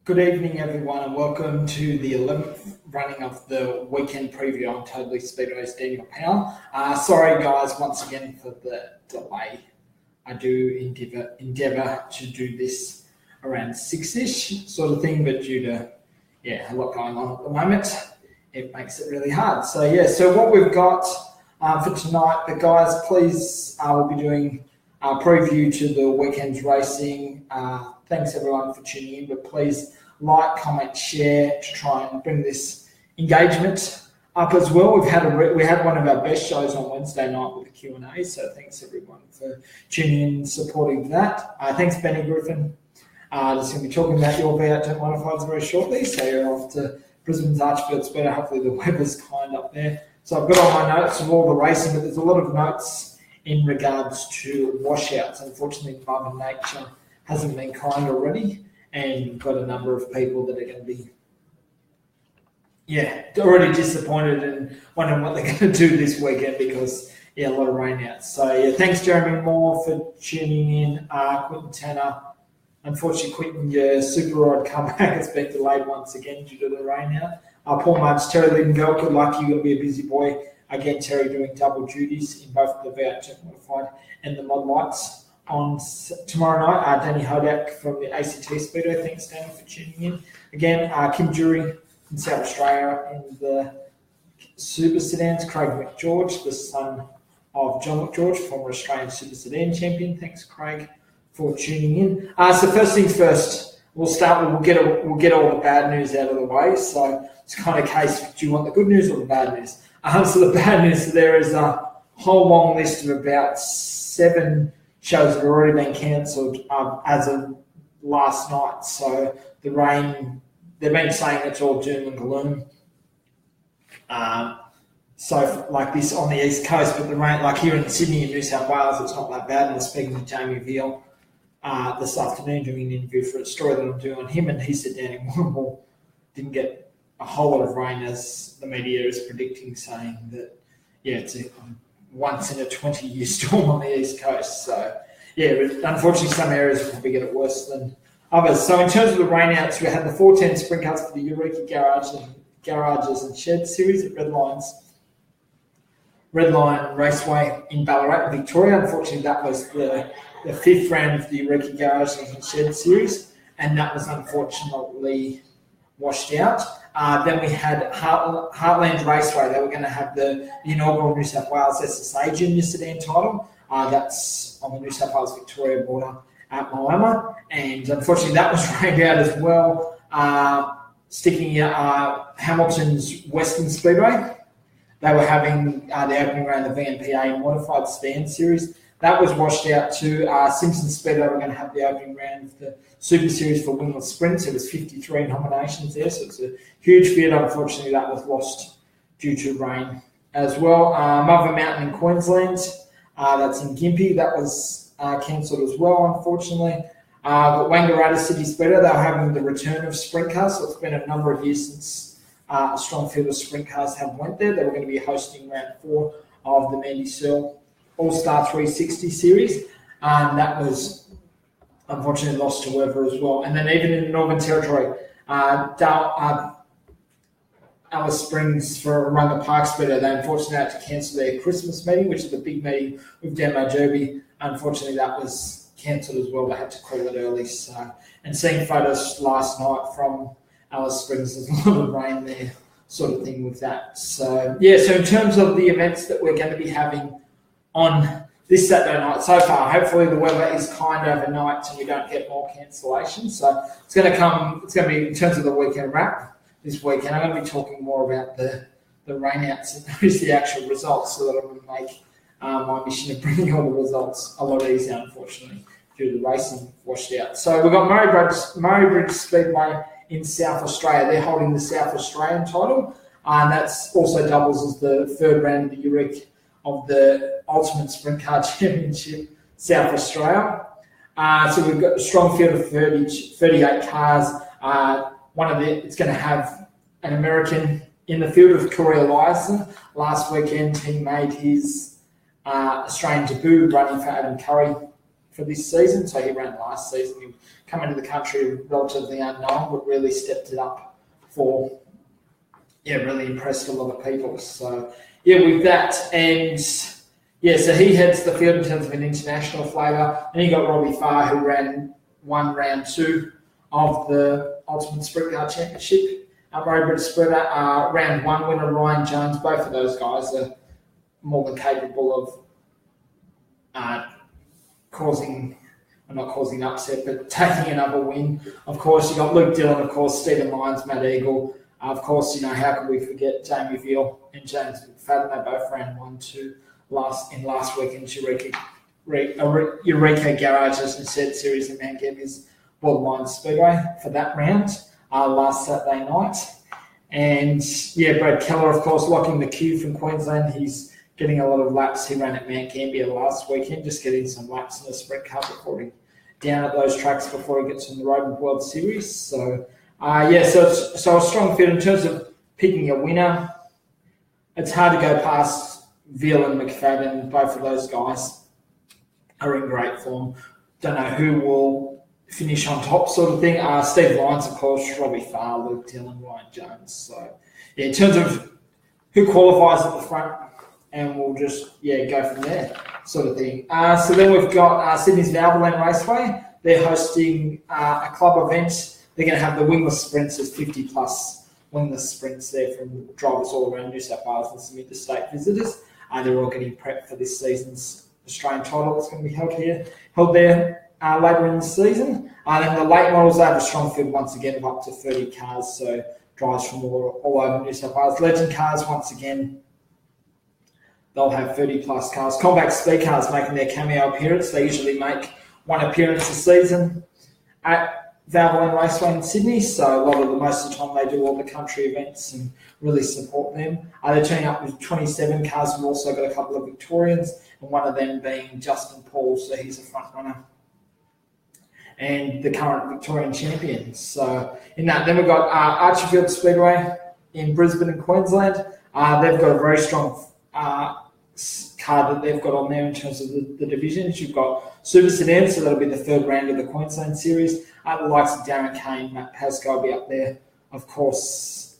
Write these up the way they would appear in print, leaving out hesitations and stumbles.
Good evening, everyone, and welcome to the 11th running of the weekend preview on Totally Speedway's Daniel Powell. Sorry, guys, once again for the delay. I do endeavour to do this around 6-ish sort of thing, but due to a lot going on at the moment, it makes it really hard. So what we've got for tonight, the guys, please, we'll be doing a preview to the weekend's racing. Thanks everyone for tuning in, but please like, comment, share to try and bring this engagement up as well. We had one of our best shows on Wednesday night with the Q&A, so thanks everyone for tuning in and supporting that. Thanks Benny Griffin. Just going to be talking about your V8 modifieds very shortly, so you're off to Brisbane's Archfield Speeder. Hopefully the weather's kind up there. So I've got all my notes of all the racing, but there's a lot of notes in regards to washouts. Unfortunately, Mother Nature hasn't been kind already, and we've got a number of people that are going to be already disappointed and wondering what they're going to do this weekend because a lot of rain out. So thanks Jeremy Moore for tuning in. Quentin Tanner, unfortunately Quentin, your super rod comeback has been delayed once again due to the rain out. Paul Mudge, Terry Liddengirl, good luck, you're going to be a busy boy. Again, Terry doing double duties in both the V8 modified and the mod lights. On tomorrow night, Danny Hodak from the ACT Speedway. Thanks, Danny, for tuning in. Again, Kim Jury in South Australia in the Super Sedans. Craig McGeorge, the son of John McGeorge, former Australian Super Sedan champion. Thanks, Craig, for tuning in. So first things first, we'll get all the bad news out of the way. So it's kind of a case, do you want the good news or the bad news? So the bad news, there is a whole long list of about 7 shows that have already been cancelled as of last night. So the rain, they've been saying it's all doom and gloom. So like this on the East Coast, but the rain, like here in Sydney and New South Wales, it's not that bad. And I was speaking to Jamie Veal this afternoon, doing an interview for a story that I'm doing on him, and he said Danny Warrnambool didn't get a whole lot of rain as the media is predicting, saying that, it's a once in a 20-year storm on the East Coast. So, unfortunately, some areas will probably get it worse than others. So, in terms of the rainouts, we had the 410 sprint cars for the Eureka Garages and Shed Series at Redline Raceway in Ballarat, Victoria. Unfortunately, that was the 5th round of the Eureka Garages and Shed Series, and that was unfortunately washed out. Then we had Heartland Raceway. They were going to have the inaugural New South Wales SSA Junior Sedan title. That's on the New South Wales Victoria border at Moama. And unfortunately, that was rained out as well. Sticking Hamilton's Western Speedway. They were having the opening round of the VMPA Modified Sedan Series. That was washed out too. Simpson Speedway were going to have the opening round of the Super Series for wingless sprints. There was 53 nominations there, so it's a huge field. Unfortunately, that was lost due to rain as well. Mother Mountain in Queensland, that's in Gympie. That was cancelled as well, unfortunately. But Wangaratta City Speedway, they were having the return of sprint cars, so it's been a number of years since a strong field of sprint cars have went there. They were going to be hosting round 4 of the Mandy Searle All-Star 360 Series, and that was unfortunately lost to weather as well. And then even in the Northern Territory, Alice Springs for Runga Park Speedway, they unfortunately had to cancel their Christmas meeting, which is a big meeting with Demo Derby. Unfortunately, that was cancelled as well. They had to call it early. So, and seeing photos last night from Alice Springs, there's a lot of rain there, sort of thing with that. So, so in terms of the events that we're going to be having on this Saturday night so far, hopefully the weather is kind overnight and we don't get more cancellations. So it's going to be in terms of the weekend wrap this weekend. I'm going to be talking more about the rainouts and those the actual results, so that I'm going to make my mission of bringing all the results a lot easier, unfortunately, due to the racing washed out. So we've got Murray Bridge Speedway in South Australia. They're holding the South Australian title, and that's also doubles as the 3rd round of the Eureka of the Ultimate Sprint Car Championship, South Australia. So we've got a strong field of 38 cars. It's going to have an American in the field of Corey Eliason. Last weekend, he made his Australian debut running for Adam Curry for this season. So he ran last season. He came into the country relatively unknown, but really stepped it up for, really impressed a lot of people. So, with that, and so he heads the field in terms of an international flavour. And you got Robbie Farr, who won round 2 of the Ultimate Sprint Car Championship. Road Sprinter, round 1 winner Ryan Jones. Both of those guys are more than capable of not causing upset, but taking another win. Of course, you got Luke Dillon, of course, Stephen Lyons, Matt Eagle. Of course, how can we forget Jamie Veal and James McFadden? They both ran 1-2 last weekend's Eureka Garages and Said Series in Mount Gambia's Borderline Speedway for that round last Saturday night. And Brad Keller, of course, locking the queue from Queensland. He's getting a lot of laps. He ran at Mount Gambier last weekend, just getting some laps in the sprint car before he down at those tracks before he gets on the road with World Series. So, so a strong field in terms of picking a winner. It's hard to go past Veal and McFadden. Both of those guys are in great form. Don't know who will finish on top, sort of thing. Steve Lyons, of course, Robbie Farr, Luke Dillon, Ryan Jones. So, in terms of who qualifies at the front, and we'll just go from there, sort of thing. So then we've got Sydney's Valvoline Raceway. They're hosting a club event. They're going to have the wingless sprints as 50+ wingless sprints there from drivers all around New South Wales and some interstate visitors. They're all getting prepped for this season's Australian title that's going to be held there later in the season. Then the late models, they have a strong field once again of up to 30 cars, so drivers from all over New South Wales. Legend cars, once again, they'll have 30+ cars. Compact speed cars making their cameo appearance. They usually make one appearance a season at Valvoline Raceway in Sydney, so most of the time they do all the country events and really support them. They're turning up with 27 cars. We've also got a couple of Victorians, and one of them being Justin Paul, so he's a front runner and the current Victorian champion. So in that, then we've got Archerfield Speedway in Brisbane and Queensland. They've got a very strong card that they've got on there in terms of the divisions. You've got Super Sedan, so that'll be the third round of the Queensland Series. The likes of Darren Kane, Matt Pascoe will be up there. Of course,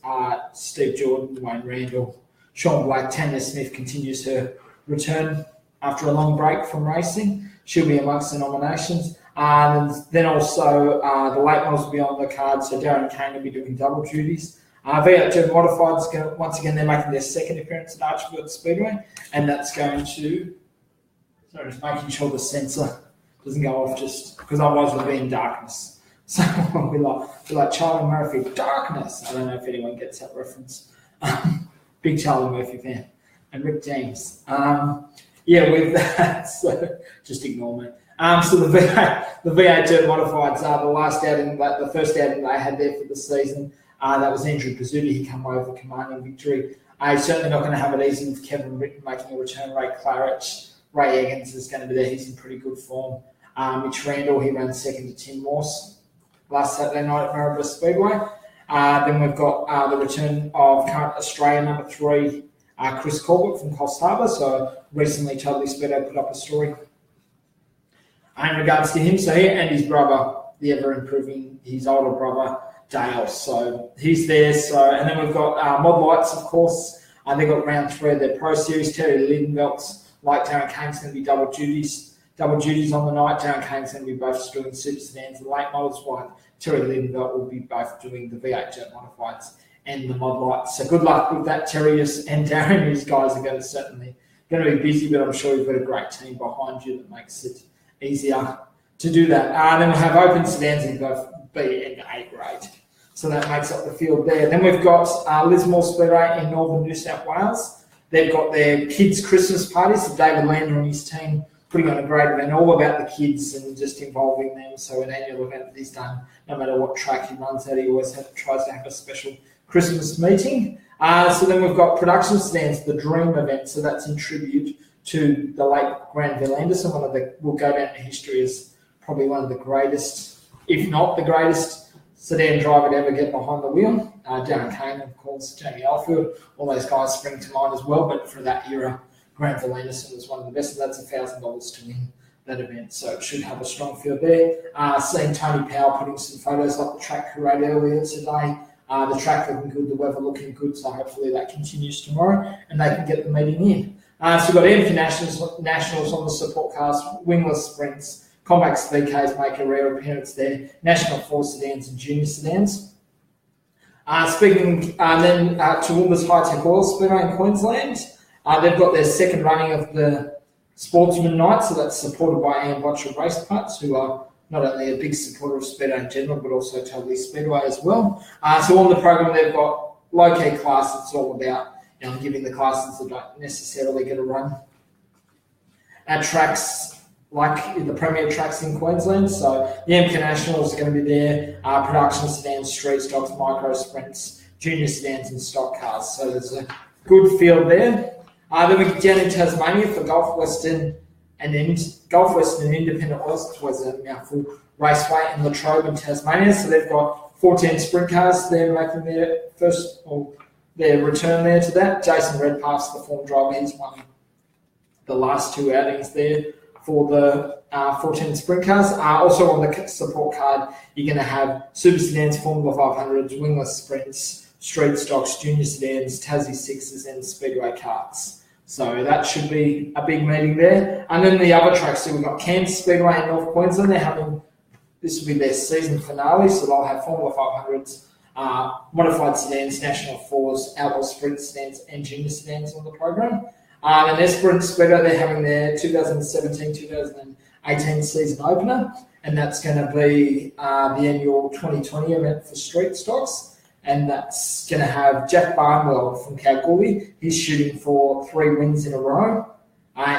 Steve Jordan, Wayne Randall, Sean Black, Tanya Smith continues her return after a long break from racing. She'll be amongst the nominations. And then also the late models will be on the card, so Darren Kane will be doing double duties. V8 Modifieds, once again, they're making their second appearance at Archfield Speedway, and that's going to, just making sure the sensor doesn't go off just because otherwise we'll be in darkness. So we'll be like Charlie Murphy, darkness. I don't know if anyone gets that reference. Big Charlie Murphy fan. And Rick James. With that, so just ignore me. So the V8 Dirt Modifieds are the first outing they had there for the season. That was Andrew Pizzuti. He came over commanding victory. He's certainly not going to have it easy with Kevin Britton making a return. Ray Claridge, Ray Eggins is going to be there. He's in pretty good form. Mitch Randall, he ran second to Tim Morse last Saturday night at Maribor Speedway. Then we've got the return of current Australian number 3, Chris Corbett from Coffs Harbour. So recently Totally Speedo put up a story in regards to him. So he and his brother, the ever-improving, his older brother, Dale. So he's there. So, and then we've got Mod Lights, of course. They got round 3 of their Pro Series. Terry Lindenvelt's, like Darren Kane's, going to be double duties on the night. Darren Kane's going to be both doing Super Sedans and late models, while Terry Lindenvelt will be both doing the V8 Jet Modifieds and the Mod Lights. So good luck with that, Terry and Darren. These guys are going to be busy, but I'm sure you've got a great team behind you that makes it easier to do that. Then we'll have open sedans in both B and A grade. So that makes up the field there. Then we've got Lismore Speedway in northern New South Wales. They've got their kids' Christmas party. So David Lander and his team putting on a great event, all about the kids and just involving them. So an annual event that he's done, no matter what track he runs at, he always tries to have a special Christmas meeting. So then we've got production sedans, the Dream event. So that's in tribute to the late Granville Anderson, will go down in history as probably one of the greatest, if not the greatest, sedan driver to ever get behind the wheel. Darren Kane, of course, Jamie Alfield, all those guys spring to mind as well. But for that era, Granville Anderson was one of the best, and that's $1,000 to win that event. So it should have a strong field there. Seeing Tony Powell putting some photos up the track parade earlier today. The track looking good, the weather looking good, so hopefully that continues tomorrow and they can get the meeting in. So we've got AMP Nationals on the support cars, wingless sprints, compact speed cars make a rare appearance there, National 4 sedans and junior sedans. Speaking then to Woolworths High Tech Oil Speedway in Queensland, they've got their second running of the Sportsman Night, so that's supported by Ian Botcher Race Parts, who are not only a big supporter of Speedway in general, but also Totally Speedway as well. So on the program, they've got low-key class. It's all about giving the classes that don't necessarily get a run at tracks like the premier tracks in Queensland. So the AMP Nationals are going to be there, production sedans, street stocks, micro sprints, junior sedans and stock cars. So there's a good field there. Then we get down in Tasmania for Gulf Western and Independent Oils towards a mouthful raceway in Latrobe in Tasmania. So they've got 14 sprint cars there making their return there to that. Jason Redpath's the form driver. He's won the last two outings there for the 14 sprint cars. Also on the support card, you're going to have super sedans, Formula 500s, wingless sprints, street stocks, junior sedans, Tassie Sixes, and Speedway karts. So that should be a big meeting there. And then the other tracks, so we've got Kansas Speedway in North Queensland. This will be their season finale, so they'll have Formula 500s, modified sedans, National 4s, outlaw sprint sedans, and junior sedans on the program. And Esperance Speedway, they're having their 2017-2018 season opener, and that's going to be the annual 2020 event for street stocks. And that's going to have Jack Barnwell from Kalgoorlie. He's shooting for 3 wins in a row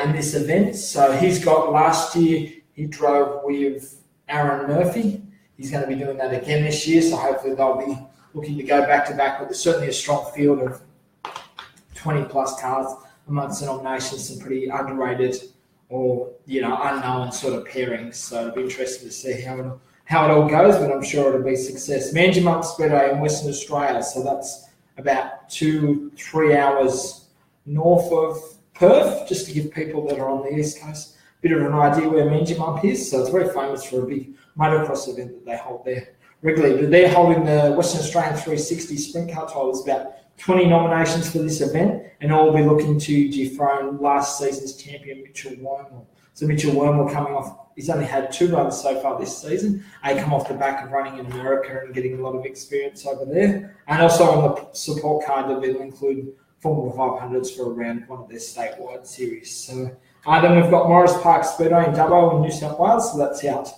in this event. So he's got last year, he drove with Aaron Murphy. He's going to be doing that again this year. So hopefully they'll be looking to go back to back. But there's certainly a strong field of 20 plus cars amongst the nominations, some pretty underrated or unknown sort of pairings. So it'll be interesting to see how it all goes, but I'm sure it'll be a success. Manjimup Speedway in Western Australia, so that's about 2-3 hours north of Perth, just to give people that are on the East Coast a bit of an idea where Manjimup is. So it's very famous for a big motocross event that they hold there regularly. But they're holding the Western Australian 360 Sprint Car title. There's about 20 nominations for this event, and all will be looking to dethrone last season's champion, Mitchell Wormel. So Mitchell Wormel coming off, he's only had 2 runs so far this season. He come off the back of running in America and getting a lot of experience over there. And also on the support card, they'll include Formula 500s for around one of their statewide series. So then we've got Morris Park Speedway in Dubbo in New South Wales. So that's out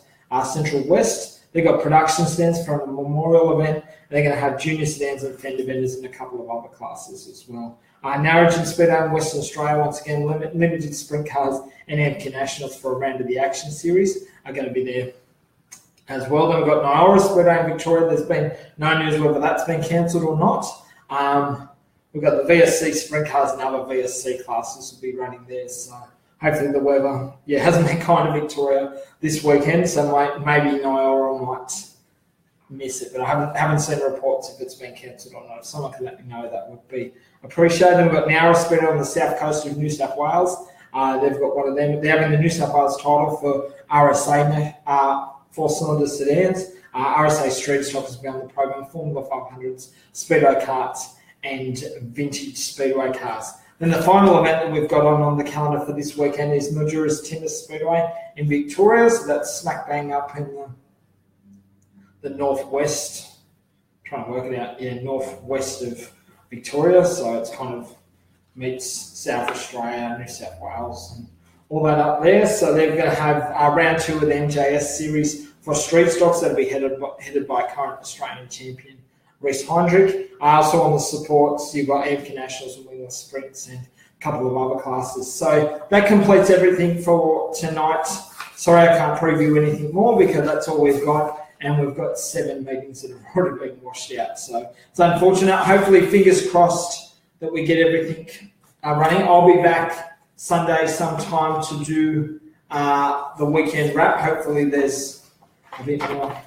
Central West. They've got production sedans for a memorial event. They're going to have junior sedans and fender benders and a couple of other classes as well. Narrogin Speedway in Western Australia, once again, limited sprint cars and AMP Nationals for a round of the action series are going to be there as well. Then we've got Nyora Speedway in Victoria. There's been no news whether that's been cancelled or not. We've got the VSC sprint cars and other VSC classes will be running there. So hopefully the weather, hasn't been kind of Victoria this weekend. So maybe Nyora might miss it, but I haven't seen reports if it's been cancelled or not. If someone can let me know, that would be appreciated. We've got Nowra Speedway on the south coast of New South Wales. They've got one of them. They're having the New South Wales title for RSA 4-cylinder sedans. RSA Street Stock has been on the program, Formula 500s, Speedway karts, and vintage Speedway cars. Then the final event that we've got on the calendar for this weekend is Mildura's Timber Speedway in Victoria. So that's smack bang up in the northwest, trying to work it out, northwest of Victoria, so it's kind of meets South Australia, New South Wales, and all that up there. So they're going to have round 2 of the MJS series for street stocks that'll be headed by current Australian champion Reece Heinrich. Also on the supports, you've got AMP Nationals and wingless sprints and a couple of other classes. So that completes everything for tonight. Sorry I can't preview anything more because that's all we've got. And we've got 7 meetings that have already been washed out. So it's unfortunate. Hopefully, fingers crossed that we get everything running. I'll be back Sunday sometime to do the weekend wrap. Hopefully there's a bit more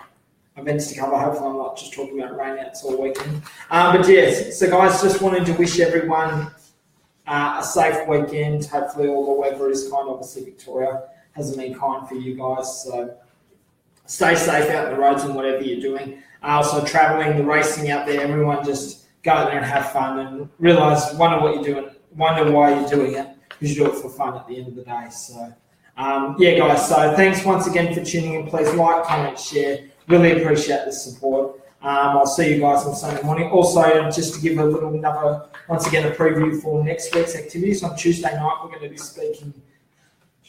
events to cover. Hopefully I'm not just talking about rainouts all weekend. But yes, so guys, just wanted to wish everyone a safe weekend. Hopefully all the weather is kind. Obviously Victoria hasn't been kind for you guys. So stay safe out on the roads and whatever you're doing. Also traveling, the racing out there, everyone just go out there and have fun and realize, wonder what you're doing, wonder why you're doing it, because you do it for fun at the end of the day. So yeah, guys, so thanks once again for tuning in. Please like, comment, share. Really appreciate the support. I'll see you guys on Sunday morning. Also, just to give once again, a preview for next week's activities. On Tuesday night, we're going to be speaking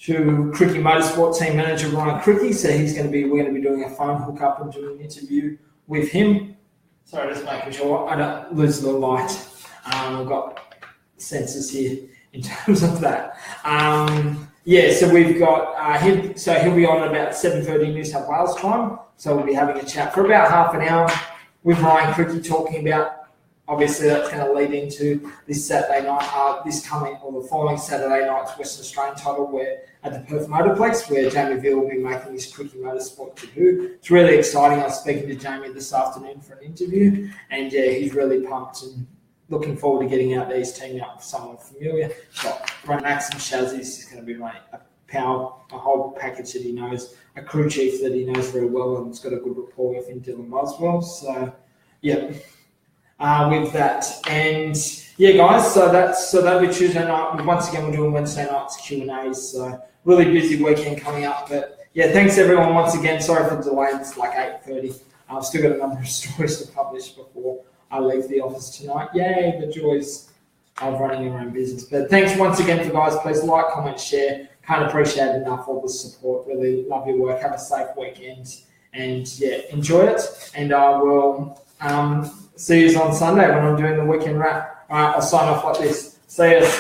to Cricky Motorsport team manager Ryan Cricky. So we're going to be doing a phone hookup and doing an interview with him. Sorry, just making sure I don't lose the light. I've got sensors here in terms of that. Yeah, so we've got him. So he'll be on about 7:30 New South Wales time. So we'll be having a chat for about half an hour with Ryan Cricky, talking about, obviously that's going to lead into this Saturday night, the following Saturday night's Western Australian title, where at the Perth Motorplex, where Jamie Veal will be making his Cricky Motorsport debut. It's really exciting. I was speaking to Jamie this afternoon for an interview, and yeah, he's really pumped and looking forward to getting out there. He's teaming up with someone familiar. Got Max and Shazzy. He's going to be running a whole package that he knows, a crew chief that he knows very well, and has got a good rapport with him, Dylan Boswell. So yeah, with that, and yeah, guys, so that'll be Tuesday night. Once again, we're doing Wednesday nights Q&As. So really busy weekend coming up, but yeah, thanks everyone once again. Sorry for the delay. It's like 8:30. I've still got a number of stories to publish before I leave the office tonight. Yay, the joys of running your own business. But thanks once again for guys. Please like, comment, share. Can't appreciate enough all the support. Really love your work. Have a safe weekend, and yeah, enjoy it. And I will see you on Sunday when I'm doing the weekend wrap. All right, I'll sign off like this. See you.